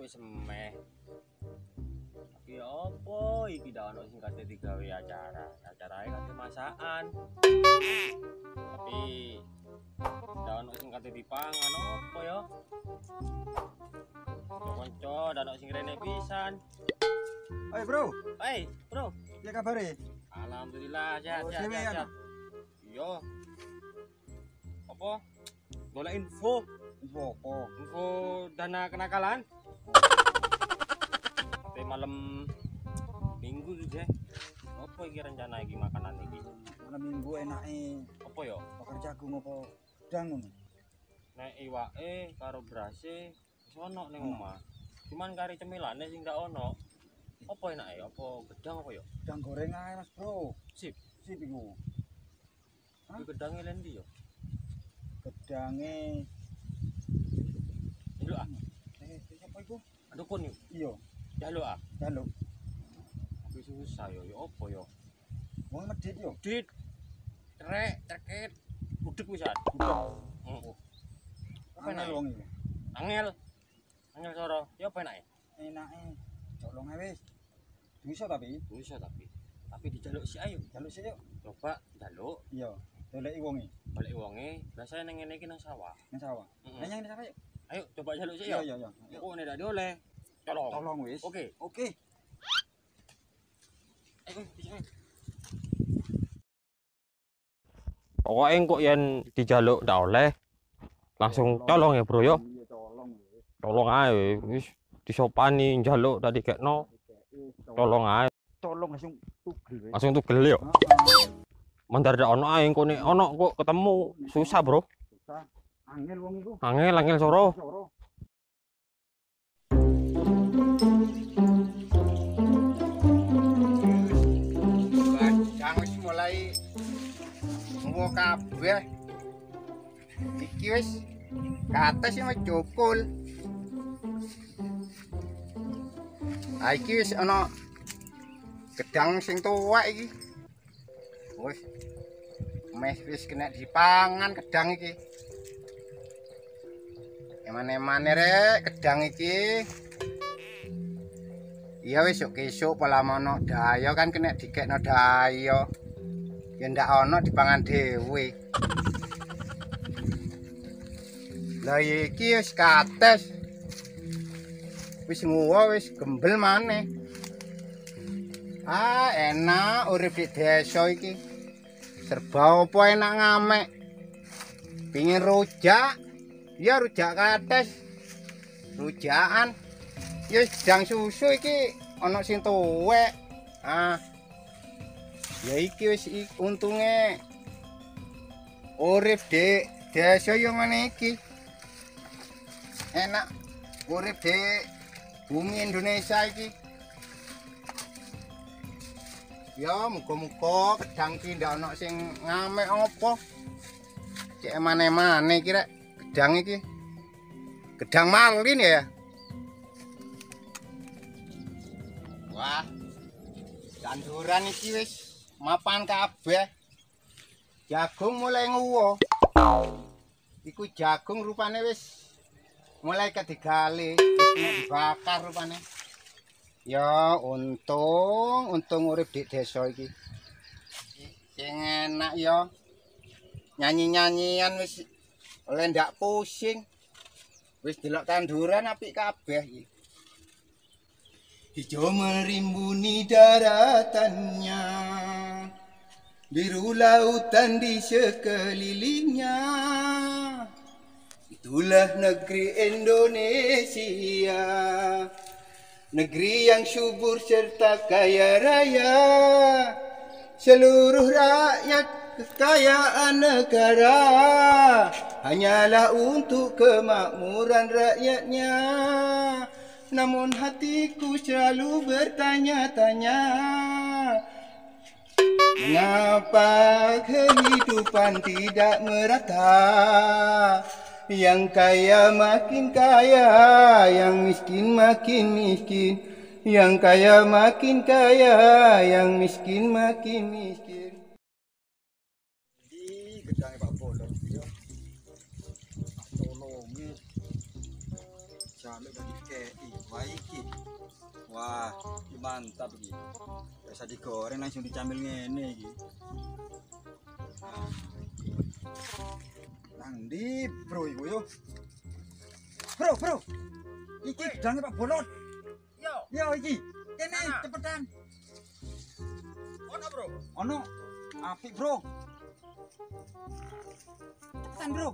Wis emeh. Tapi opo iki dak ono sing kate digawe acarae kate masakan. Tapi dak ono sing kate dipangan opo ya? Konco dak ono sing rene pisan. Oi bro, Piye kabare? Alhamdulillah sehat. Yo. Apa? Golek info dana kenakalan. Tapi malam minggu juga. Apa iki rencana iki makanan iki? Malam minggu enake Apa ya? bakar jagung apa udang ngono. Nek iwake karo berase wis ono ning omah. Cuman kari cemilane sing gak ono. Apa enake? Apa gedang apa ya? Udang goreng ae Mas Bro. Sip iku. Iki gedange lendi ya? Gedange Jaluk ah. Apa iku? Dukun yo. Iya, Jaluk ah. jaluk. Wis susah yo. Yo apa yo? Wong medhit yo. Dit. Cerket. Budek pisan. Heeh. Apa Enak enake? wong iki. Angel soro. Ya apa enake? Enake colong ae wis. Bisa tapi Tapi dijaluk sik ayo. jaluk sik yuk. Coba jaluk. Iya, doleki wonge Balik wonge, biasanya nang ngene iki nang sawah. nang sawah. Heeh. Nang sawah yuk. Ayo coba jaluk sik Iya, ya. iya. Kok nek dak dioleh. Tolong. Tolong wis. Oke. Ayo bisa. Pokoknya kok yen dijaluk ndak oleh langsung colong ya, Bro yo. Iya, tolong wis. Tolong ae wis disopani njaluk tadi kekno. Tolong ae. Tolong langsung tugel wis. Langsung tugel yo. Mandar dak ono ae kok nek ono kok ketemu susah, Bro. Susah. Angel wong iku. Angel soro. Soro. Gadang wis mulai nguwo kabeh. Iki wis kates wis cukul. Iki wis ana gedang sing tuwek iki. Wis meh wis kena dipangan gedang iki. Emane-emane rek gedang iki. Iya wis sok kesuk palamono dayo kan kena dikekno dayo. Ya ndak ono dipangan dhewe. Lah iki wis kates. Wis nguwo wis gembel maneh. Enak urip di desa iki. Serba apa enak ngamek. Pingin rujak, ya rujak kates. Rujakan. Ya gedang susu iki ana sing tuwek. Ya iki wis untunge urip di desa yo ngene iki. Enak urip di bumi Indonesia iki. Ya muga-muga gedang iki ndak ana sing ngamek apa. Cek emane-mane iki rek gedang iki. Gedang malin ya. Wah. Tanduran iki wis mapan kabeh. Jagung mulai nguwo. Iku jagung rupane wis mulai kedigale, wis dibakar rupane. Ya untung urip di desa iki. Sing enak ya. Nyanyi-nyanyian wis oleh ndak pusing. Wis delok tanduran apik kabeh iki. Hijau merimbuni daratannya, biru lautan di sekelilingnya. Itulah negeri Indonesia, negeri yang subur serta kaya raya. Seluruh rakyat kekayaan negara hanyalah untuk kemakmuran rakyatnya. Namun hatiku selalu bertanya-tanya, mengapa kehidupan tidak merata? Yang kaya makin kaya, yang miskin makin miskin. Yang kaya makin kaya, yang miskin makin miskin. Di gedangnya Pak Bolot ya. Tolongi. Jaluk bagi KI. Wah iki. Wah, iki mantap iki. Biasa digoreng langsung dicambil ngene iki. Nang ndi, Bro iku yo. Bro. Iki gedangnya Pak Bolot. Yo iki. Kene cepetan. Ono, Bro. Ono apik, Bro. Cepetan, Bro.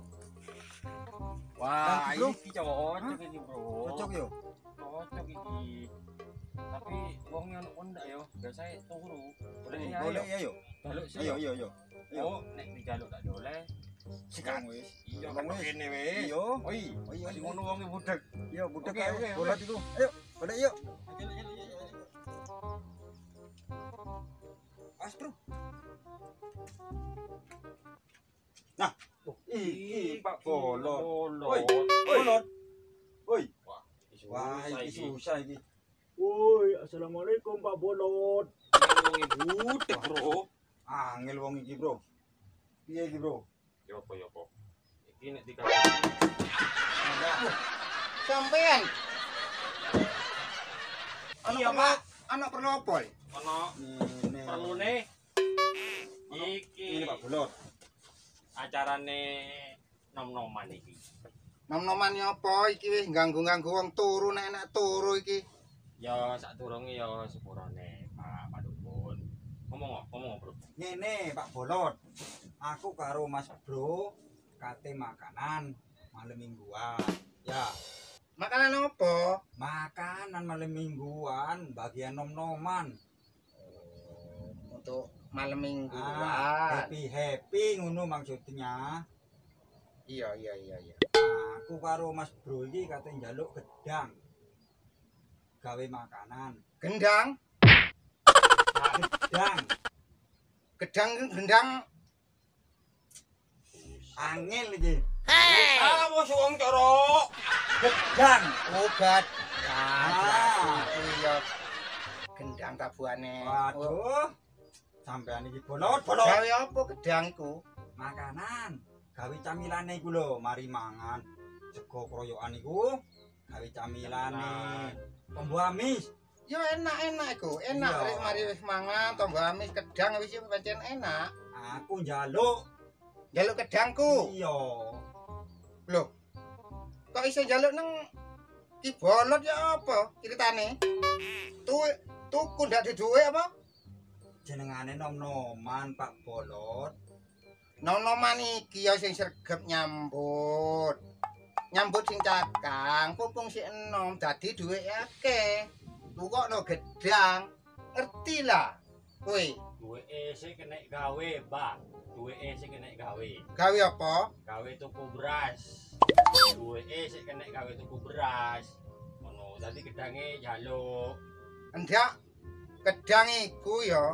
Wah, Bro. iki cocok iki, Bro. Cocok yo. Cocok iki. Tapi wong ono kondak yo, biasane turu. Boleh Boleh ya yo. Jaluk sih. Ayo. Oh, nek dijaluk tak doleh. Sikat wis. Iya, Wong kan wis. kene wis. Iya. Oi, Oi, masih ngono wonge budek. Yo, budek Oke, ae. oke, Bolot oke. iku. Ayo, boleh yuk. Pas, Bro. Nah, iki Pak Bolot. Woi, Bolot. Woi. Wah, iki susah iki. Woi, assalamualaikum Pak Bolot. Wonge budek, Bro. Angel wong iki, Bro. Piye iki, Bro? Yo apa? Iki nek dikasih Sampean. Iya, Pak. Anak perlu apa? ono Ini. perlune iki Ini Pak Bolot. acarane nom-noman iki. Nom-noman apa iki wis ganggu-ganggu wong turu nek enak turu iki. Ya sadurunge ya sepurane Pak Dukun. Ngomong, Bro. Ngene Pak Bolot. Aku karo Mas Bro kate makanan malam mingguan. Ya, Makanan apa? makanan malam mingguan bagian nom-noman. Untuk malam mingguan. Happy ngono maksudnya. Iya. Aku karo Mas Bro iki kate njaluk gedang. Gawe makanan. Gendang, Gedang angel iki. Ah, wis wong cara. Gedang. obat. Ah. Iya. Gendang tabuhane. Waduh. Sampean iki bolot. Gawe apa gedangku? Makanan. Gawe camilane iku lho, mari mangan. Sego kroyokan iku gawe camilane. Tombo amis. Ya enak iku. Enak Iya. rek mari wis mangan tombo amis gedang wis pancen enak. Aku njaluk. Jaluk gedangku. Iya. Loh. Kok iso jaluk nang Ki Bolot ya apa ceritane? Tuku ndak duwe apa? Jenengane nom-noman Pak Bolot. Nom-noman iki ya sing sregep nyambut. Nyambut sing cakang, pupung si enom dadi duwe akeh. Tukokno gedang. Ngerti lah. Kowe, Duweke sik kena gawe, Mbak. Duweke sik kena gawe. gawe apa? Gawe tuku beras. Duweke sik kena gawe tuku beras. Ngono, dadi gedange jaluk. Endak gedang iku ya.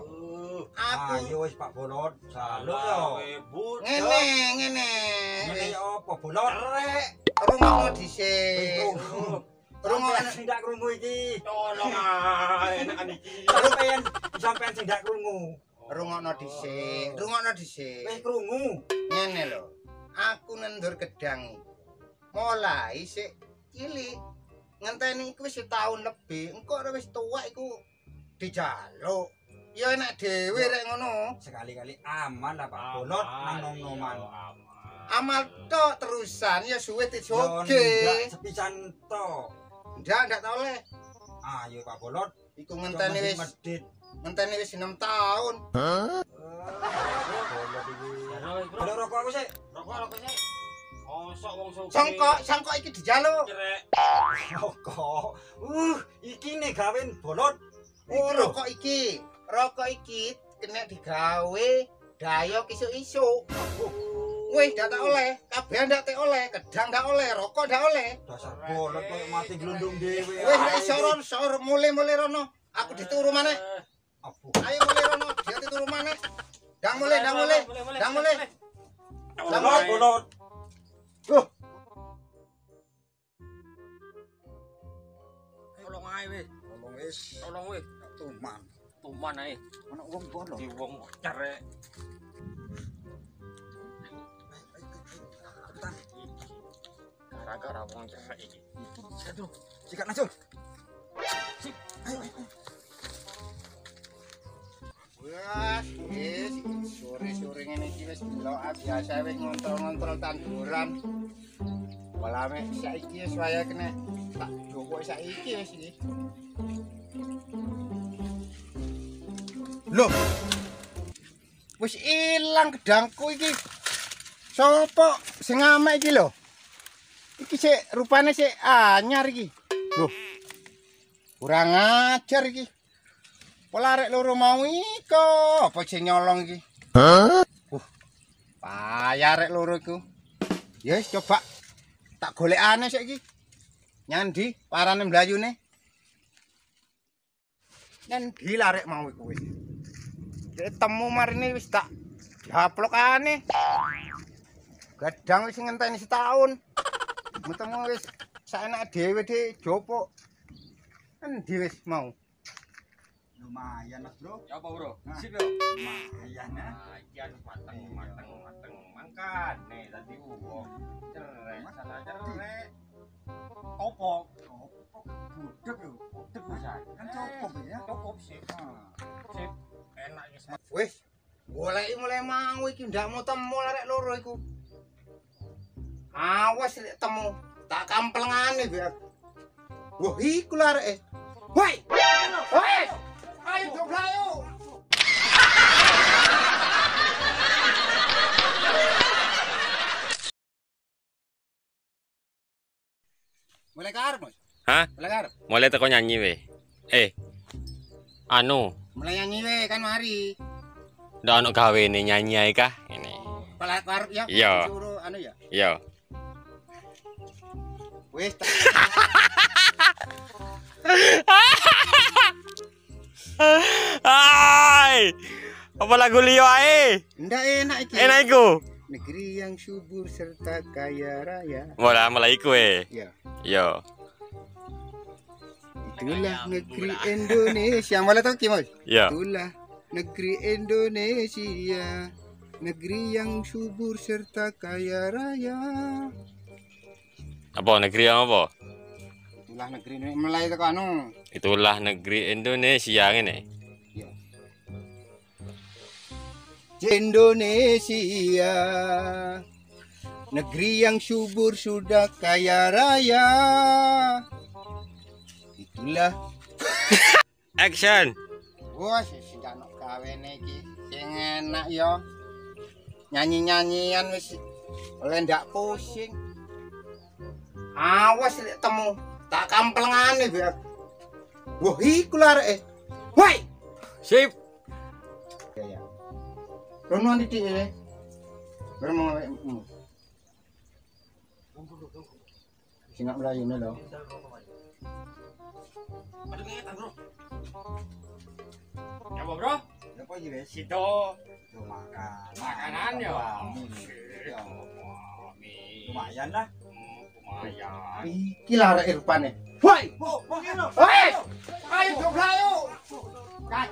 Aku Ayo wis Pak Bolot, jaluk yo. ngene. Ngene Wis ya apa Bolot? Rek, rungokno Wis dhisik. krungu. Rungokno Sing ndak krungu iki. tolong ah, enakan iki. Sampean sing ndak krungu. rungokno dhisik. Rungokno dhisik. Wis krungu. Ngene lho. Aku nendur gedang. Mulai sik cilik. Ngenteni iku wis setahun lebih. Engko ora wis tuwek iku dijaluk. Ya enak dhewe rek ngono. Sekali-kali aman lah Pak Bolot nang nom-noman. Amal tok terusan ya suwe Yo, dijoge. ndak sepisan to. Ndak oleh. Ayo Pak Bolot. Iku ngenteni wis medit. 6 tahun. Bolot iki. Bolot rokok aku sih. Rokok sih. Mosok wong sugih. Sangkok iki dijaluk. Cerek. Rokok. Iki nih gawen Bolot. Oh, rokok iki kena digawe dayok isuk-isuk. Wih, ndak tak oleh, kabeh ndak tak oleh, gedang ndak oleh, rokok ndak oleh. Dasar Bolot koyo mati glundung dhewe. Wis nek iso mulai rono. Aku dituru maneh. Ayo mulai rono, dia dituru maneh. Dang mulai. Bolot. Tolong ae wis. Tolong wis. Tuman ae. Ana wong Bolot. Di wong cerek. Gara-gara wong cerek iki. Aduh, sikat langsung. Ayo. Wes, sore-sore ngene iki wis delok biasa wis ngontrol tanduran. Walame saiki wis waya kena tak joko saiki wis iki. Loh. Wis ilang gedangku iki. Sopo sing ngamek iki lho? Iki sik rupane sik anyar iki. Loh. Kurang ajar iki. Pola arek loro mau iko apa sing nyolong iki? Payah arek loro iku. Ya wis coba tak golekane sik iki. Nyandi parane mlayune. Nyandi arek mau iku wis. Ketemu marine wis tak diaplokane. Gadang wis ngenteni setahun. Ketemu wis saenake dhewe dhe jopo. Endi wis mau? Lumayan Mas Bro. Ya apa, Bro? Nah. Sip yo. Lumayan ya. Iki anu mateng. Mangkan nih tadi wong cerek, salah cerek. Opo? Budek yo. Budek bisa. Kan cukup ya. Cukup sih. Sip. Enak iki. Wis, goleki mulai mau iki ndak mau temu arek loro iku. Awas lek temu, tak kamplengane biar. Wah, iku lho areke. Woi! Woi! Ayo doblayo. Mulai karep, Mas. Hah? Mulai karep. Mulai teko nyanyi we. Anu, Mulai nyanyi we kan mari. ndak ono gawene nyanyi ae kah? Ini. Mulai karep ya. Iya. Suruh anu ya. Yo. Wis. Hai. Apa lagu liyo ae? Ndak enak iki. Enak iku. Negeri yang subur serta kaya raya. Mulai iku we. Ya. Yo. Itulah negeri Indonesia. Boleh tahu Ki, Mas? Yo. Itulah negeri Indonesia. Negeri yang subur serta kaya raya. Apa negeri yang apa? Itulah negeri ini mulai teko anu. Itulah negeri Indonesia ngene. Ya. Indonesia. Negeri yang subur sudah kaya raya. Itulah. Action. Wah, sing ono gawene iki. Sing enak ya. Nyanyi-nyanyian wis oleh ndak pusing. Awas lek temu, tak kamplengane biar. Wah, iku lho areke. Woi. Sip. Ya. Rono titik ya. Rono awakmu. Sing nak mlayune lho. Ya apa, Bro? Apa iki wis? Situ Yo makan. makanan yo. Yo. Lumayan lah. Lumayan. Iki lho areke rupane. Woi. Woi, Woi. Ayo doblayo. Kat.